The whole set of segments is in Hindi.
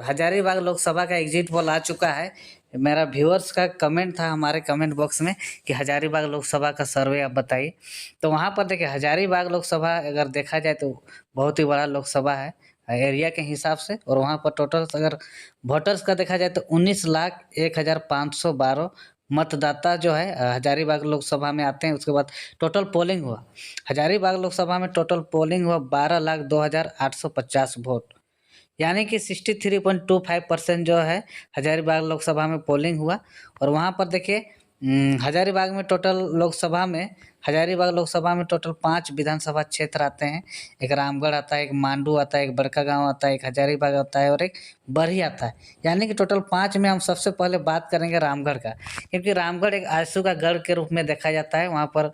हजारीबाग लोकसभा का एग्जिट पोल आ चुका है। मेरा व्यूअर्स का कमेंट था हमारे कमेंट बॉक्स में कि हजारीबाग लोकसभा का सर्वे आप बताइए। तो वहाँ पर देखिए हजारीबाग लोकसभा अगर देखा जाए तो बहुत ही बड़ा लोकसभा है एरिया के हिसाब से, और वहाँ पर टोटल अगर वोटर्स का देखा जाए तो 19,01,512 मतदाता जो है हजारीबाग लोकसभा में आते हैं। उसके बाद टोटल पोलिंग हुआ, हजारीबाग लोकसभा में टोटल पोलिंग हुआ 12,02,850 वोट, यानी कि 63.25% जो है हजारीबाग लोकसभा में पोलिंग हुआ। और वहाँ पर देखिए हजारीबाग में टोटल लोकसभा में हजारीबाग लोकसभा में टोटल 5 विधानसभा क्षेत्र आते हैं। एक रामगढ़ आता है, एक मांडू आता है, एक बड़कागांव आता है, एक हजारीबाग आता है और एक बरही आता है। यानी कि टोटल 5 में हम सबसे पहले बात करेंगे रामगढ़ का, क्योंकि रामगढ़ एक आंसू का गढ़ के रूप में देखा जाता है। वहाँ पर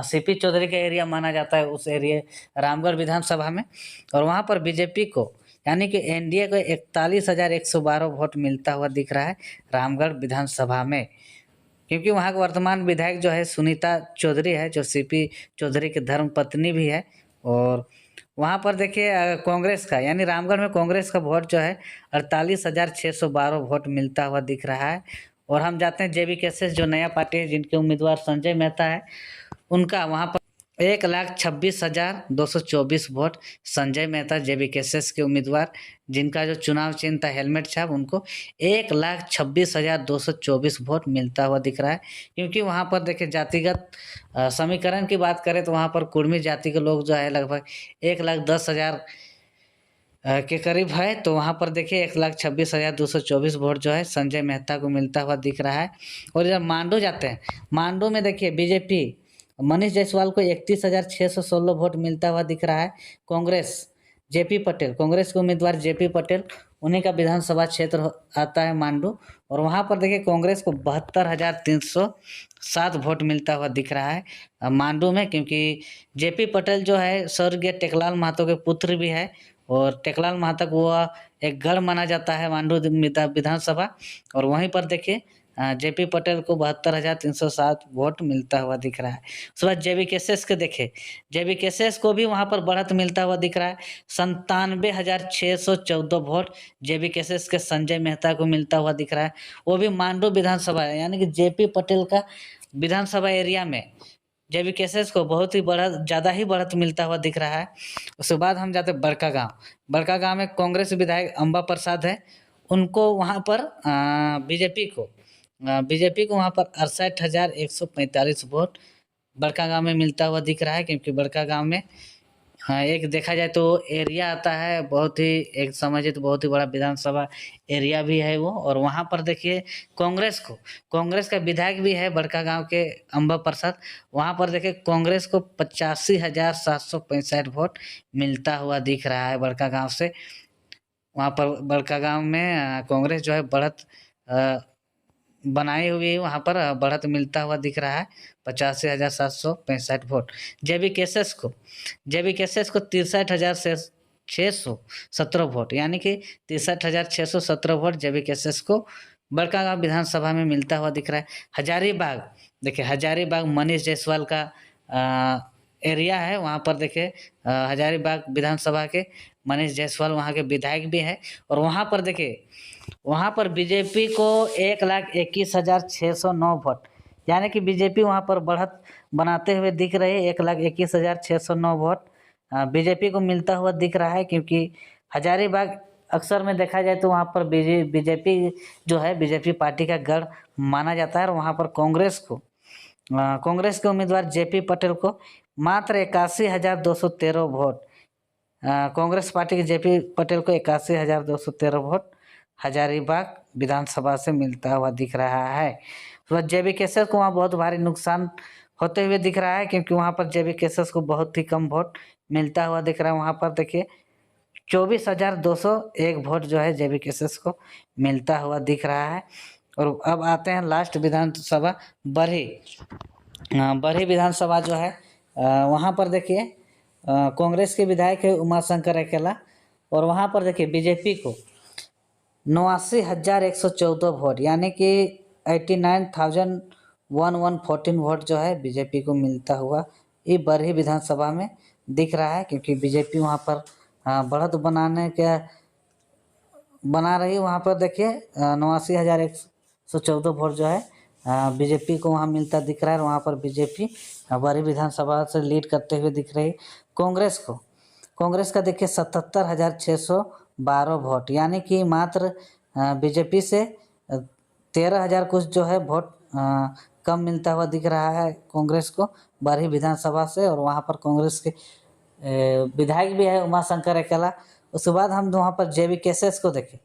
सीपी चौधरी का एरिया माना जाता है उस एरिया रामगढ़ विधानसभा में। और वहाँ पर बीजेपी को यानी कि एनडीए को 41,112 वोट मिलता हुआ दिख रहा है रामगढ़ विधानसभा में, क्योंकि वहाँ के वर्तमान विधायक जो है सुनीता चौधरी है, जो सीपी चौधरी की धर्मपत्नी भी है। और वहाँ पर देखिए कांग्रेस का यानी रामगढ़ में कांग्रेस का वोट जो है 48,612 वोट मिलता हुआ दिख रहा है। और हम जाते हैं जेबी केसेस जो नया पार्टी है, जिनके उम्मीदवार संजय मेहता है, उनका वहाँ पर 1,26,224 वोट संजय मेहता जेबी केसेस के उम्मीदवार, जिनका जो चुनाव चिन्ह था हेलमेट छाप, उनको 1,26,224 वोट मिलता हुआ दिख रहा है। क्योंकि वहाँ पर देखिए जातिगत समीकरण की बात करें तो वहाँ पर कुर्मी जाति के लोग जो है लगभग 1,10,000 के करीब है। तो वहाँ पर देखिए 1,26,224 वोट जो है संजय मेहता को मिलता हुआ दिख रहा है। और जब मांडू जाते हैं, मांडू में देखिए बीजेपी मनीष जायसवाल को 31,616 वोट मिलता हुआ दिख रहा है। कांग्रेस जेपी पटेल, कांग्रेस के उम्मीदवार जेपी पटेल, उन्हीं का विधानसभा क्षेत्र आता है मांडू। और वहाँ पर देखिए कांग्रेस को 72,307 वोट मिलता हुआ दिख रहा है मांडू में, क्योंकि जेपी पटेल जो है स्वर्गीय टेकलाल महतो के पुत्र भी है। और टेकलाल महतो को वह एक गढ़ माना जाता है मांडू विधानसभा। और वहीं पर देखिए जेपी पटेल को 72,307 वोट मिलता हुआ दिख रहा है। उसके बाद जेबी केसेस के देखे, जेबी केसेस को भी वहाँ पर बढ़त मिलता हुआ दिख रहा है। 97,614 वोट जेबी केसेस के संजय मेहता को मिलता हुआ दिख रहा है। वो भी मांडू विधानसभा है, यानी कि जेपी पटेल का विधानसभा एरिया में जेबी केसेस को बहुत ही ज़्यादा ही बढ़त मिलता हुआ दिख रहा है। उसके बाद हम जाते हैं बड़कागांव। बड़कागांव में कांग्रेस विधायक अंबा प्रसाद है, उनको वहाँ पर बीजेपी को वहाँ पर 68,145 वोट बड़कागांव में मिलता हुआ दिख रहा है। क्योंकि बड़कागांव में एक देखा जाए तो एरिया आता है बहुत ही, एक समझिए तो बहुत ही बड़ा विधानसभा एरिया भी है वो। और वहाँ पर देखिए कांग्रेस का विधायक भी है बड़कागांव के अंबा प्रसाद। वहाँ पर देखिए कांग्रेस को 85,765 वोट मिलता हुआ दिख रहा है बड़कागांव से। वहाँ पर बड़कागांव में कांग्रेस जो है बढ़त बनाई हुई है, वहाँ पर बढ़त मिलता हुआ दिख रहा है 85,765 वोट। जेबी केसेस को 63,617 वोट, यानी कि 63,617 वोट जेबी केसेस को बड़कागांव विधानसभा में मिलता हुआ दिख रहा है। हजारीबाग देखिए, हजारीबाग मनीष जायसवाल का एरिया है। वहाँ पर देखिए हजारीबाग विधानसभा के मनीष जायसवाल वहाँ के विधायक भी है। और वहाँ पर देखिए वहाँ पर बीजेपी को 1,21,609 वोट, यानी कि बीजेपी वहाँ पर बढ़त बनाते हुए दिख रही है। 1,21,609 वोट बीजेपी को मिलता हुआ दिख रहा है। क्योंकि हजारीबाग अक्सर में देखा जाए तो वहाँ पर बीजेपी जो है बीजेपी पार्टी का गढ़ माना जाता है। और वहाँ पर कांग्रेस के उम्मीदवार जेपी पटेल को मात्र 81,213 वोट, कांग्रेस पार्टी के जेपी पटेल को 81,213 वोट हजारीबाग विधानसभा से मिलता हुआ दिख रहा है। तो जेबी केसेस को वहाँ बहुत भारी नुकसान होते हुए दिख रहा है, क्योंकि वहाँ पर जेबी केसेस को बहुत ही कम वोट मिलता हुआ दिख रहा है। वहाँ पर देखिए 24,201 वोट जो है जेबी केसेस को मिलता हुआ दिख रहा है। और अब आते हैं लास्ट विधानसभा बरही विधानसभा जो है वहाँ पर देखिए कांग्रेस के विधायक है उमाशंकर अकेला। और वहाँ पर देखिए बीजेपी को 89,114 वोट, यानी कि 89,114 वोट जो है बीजेपी को मिलता हुआ ये बरही विधानसभा में दिख रहा है। क्योंकि बीजेपी वहाँ पर बढ़त बनाने के बना रही है। वहाँ पर देखिए 89,114 वोट जो है बीजेपी को वहाँ मिलता दिख रहा है। वहाँ पर बीजेपी बड़ी विधानसभा से लीड करते हुए दिख रही। कांग्रेस का देखिए 77,612 वोट, यानी कि मात्र बीजेपी से 13,000 कुछ जो है वोट कम मिलता हुआ दिख रहा है कांग्रेस को बड़ी विधानसभा से। और वहाँ पर कांग्रेस के विधायक भी है उमाशंकर अकेला। उसके बाद हम वहाँ पर जेबी केसेस को देखें।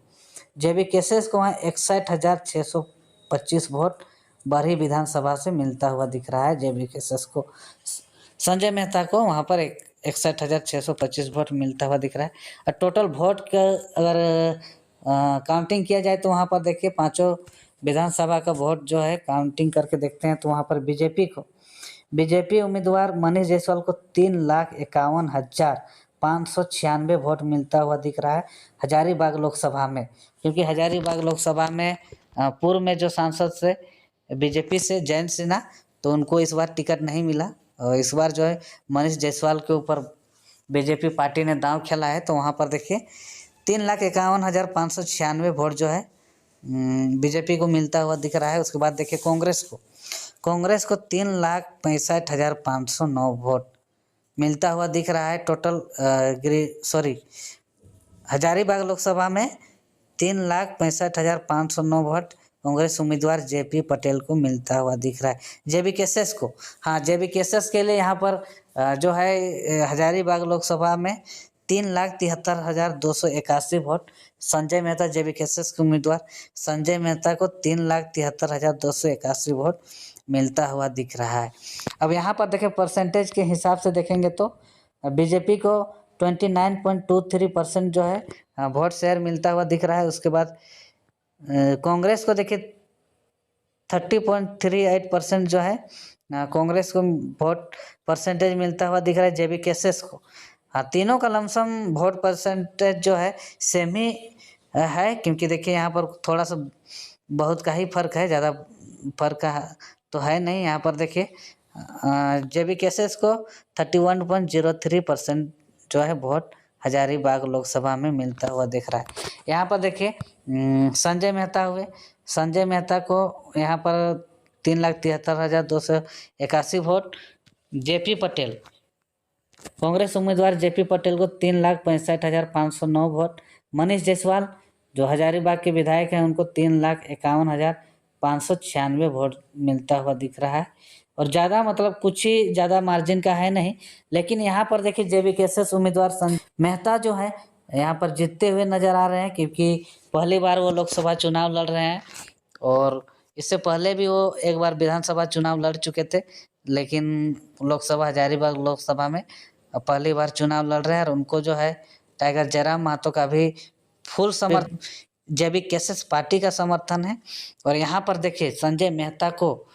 जेबी केसेस को वहाँ 61,625 वोट बड़ी विधानसभा से मिलता हुआ दिख रहा है जेबी केसेस को। संजय मेहता को वहाँ पर 61,625 वोट मिलता हुआ दिख रहा है। और टोटल वोट का अगर काउंटिंग किया जाए तो वहाँ पर देखिए पांचों विधानसभा का वोट जो है काउंटिंग करके देखते हैं तो वहाँ पर बीजेपी उम्मीदवार मनीष जायसवाल को 3,51,596 वोट मिलता हुआ दिख रहा है हजारीबाग लोकसभा में। क्योंकि हजारीबाग लोकसभा में पूर्व में जो सांसद से बीजेपी से जयंत सिन्हा, तो उनको इस बार टिकट नहीं मिला। और इस बार जो है मनीष जायसवाल के ऊपर बीजेपी पार्टी ने दांव खेला है। तो वहाँ पर देखिए 3,51,596 वोट जो है बीजेपी को मिलता हुआ दिख रहा है। उसके बाद देखिए कांग्रेस को 3,65,509 वोट मिलता हुआ दिख रहा है। टोटल हजारीबाग लोकसभा में 3,65,509 वोट कांग्रेस उम्मीदवार जेपी पटेल को मिलता हुआ दिख रहा है। जेबी केसेस को, हाँ जेबी केसेस के लिए यहाँ पर जो है हजारीबाग लोकसभा में 3,73,281 वोट संजय मेहता जेबी केसेस के उम्मीदवार संजय मेहता को 3,73,281 वोट मिलता हुआ दिख रहा है। अब यहाँ पर देखें परसेंटेज के हिसाब से देखेंगे तो बीजेपी को 29.23% जो है वोट शेयर मिलता हुआ दिख रहा है। उसके बाद कांग्रेस को देखिए 30.38% जो है कांग्रेस को वोट परसेंटेज मिलता हुआ दिख रहा है। जेबी केसेस को, हाँ तीनों का लमसम वोट परसेंटेज जो है सेम ही है। क्योंकि देखिए यहाँ पर थोड़ा सा बहुत का ही फर्क है, ज़्यादा फर्क का तो है नहीं। यहाँ पर देखिए जेबी केसेस को 31.03% जो है वोट हजारीबाग लोकसभा में मिलता हुआ दिख रहा है। यहाँ पर देखिए संजय मेहता को यहाँ पर 3,73,281 वोट। जेपी पटेल, कांग्रेस उम्मीदवार जेपी पटेल को 3,65,509 वोट। मनीष जायसवाल जो हजारीबाग के विधायक हैं उनको 3,51,596 वोट मिलता हुआ दिख रहा है। और ज़्यादा मतलब कुछ ही ज़्यादा मार्जिन का है नहीं। लेकिन यहाँ पर देखिए जेबी केसेस उम्मीदवार संजय मेहता जो है यहाँ पर जीतते हुए नजर आ रहे हैं। क्योंकि पहली बार वो लोकसभा चुनाव लड़ रहे हैं और इससे पहले भी वो एक बार विधानसभा चुनाव लड़ चुके थे। लेकिन हजारीबाग लोकसभा में पहली बार चुनाव लड़ रहे हैं। और उनको जो है टाइगर जयराम महतो का भी फुल समर्थन, जेबी केसेस पार्टी का समर्थन है। और यहाँ पर देखिए संजय मेहता को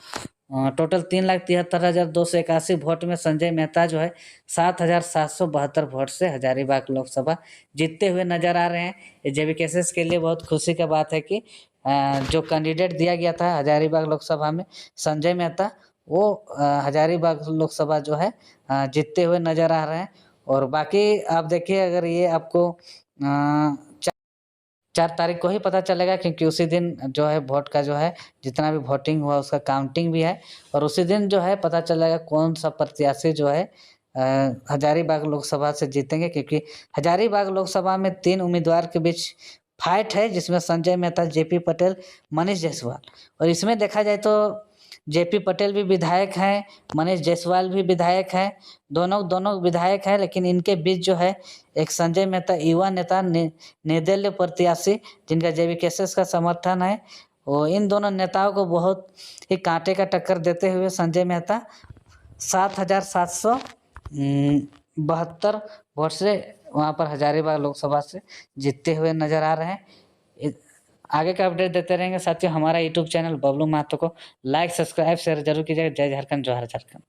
टोटल 3,73,281 वोट में संजय मेहता जो है 7,772 वोट से हजारीबाग लोकसभा जीतते हुए नजर आ रहे हैं। ये जेबी केसेस के लिए बहुत खुशी का बात है कि जो कैंडिडेट दिया गया था हजारीबाग लोकसभा में संजय मेहता, वो हजारीबाग लोकसभा जो है जीतते हुए नजर आ रहे हैं। और बाकी आप देखिए अगर ये आपको 4 तारीख को ही पता चलेगा। क्योंकि उसी दिन जो है वोट का जो है जितना भी वोटिंग हुआ उसका काउंटिंग भी है। और उसी दिन जो है पता चलेगा कौन सा प्रत्याशी जो है हजारीबाग लोकसभा से जीतेंगे। क्योंकि हजारीबाग लोकसभा में 3 उम्मीदवार के बीच फाइट है, जिसमें संजय मेहता, जेपी पटेल, मनीष जायसवाल। और इसमें देखा जाए तो जेपी पटेल भी विधायक हैं, मनीष जायसवाल भी विधायक हैं, दोनों विधायक हैं। लेकिन इनके बीच जो है एक संजय मेहता युवा नेता निर्दलीय प्रत्याशी जिनका जेबी केसेस का समर्थन है, वो इन दोनों नेताओं को बहुत ही कांटे का टक्कर देते हुए संजय मेहता 7,772 वोट से वहाँ पर हजारीबाग लोकसभा से जीतते हुए नजर आ रहे हैं। आगे का अपडेट देते रहेंगे साथियों। हमारा यूट्यूब चैनल बबलू महतो को लाइक, सब्सक्राइब, शेयर जरूर कीजिएगा। जय झारखंड, जोहार झारखंड।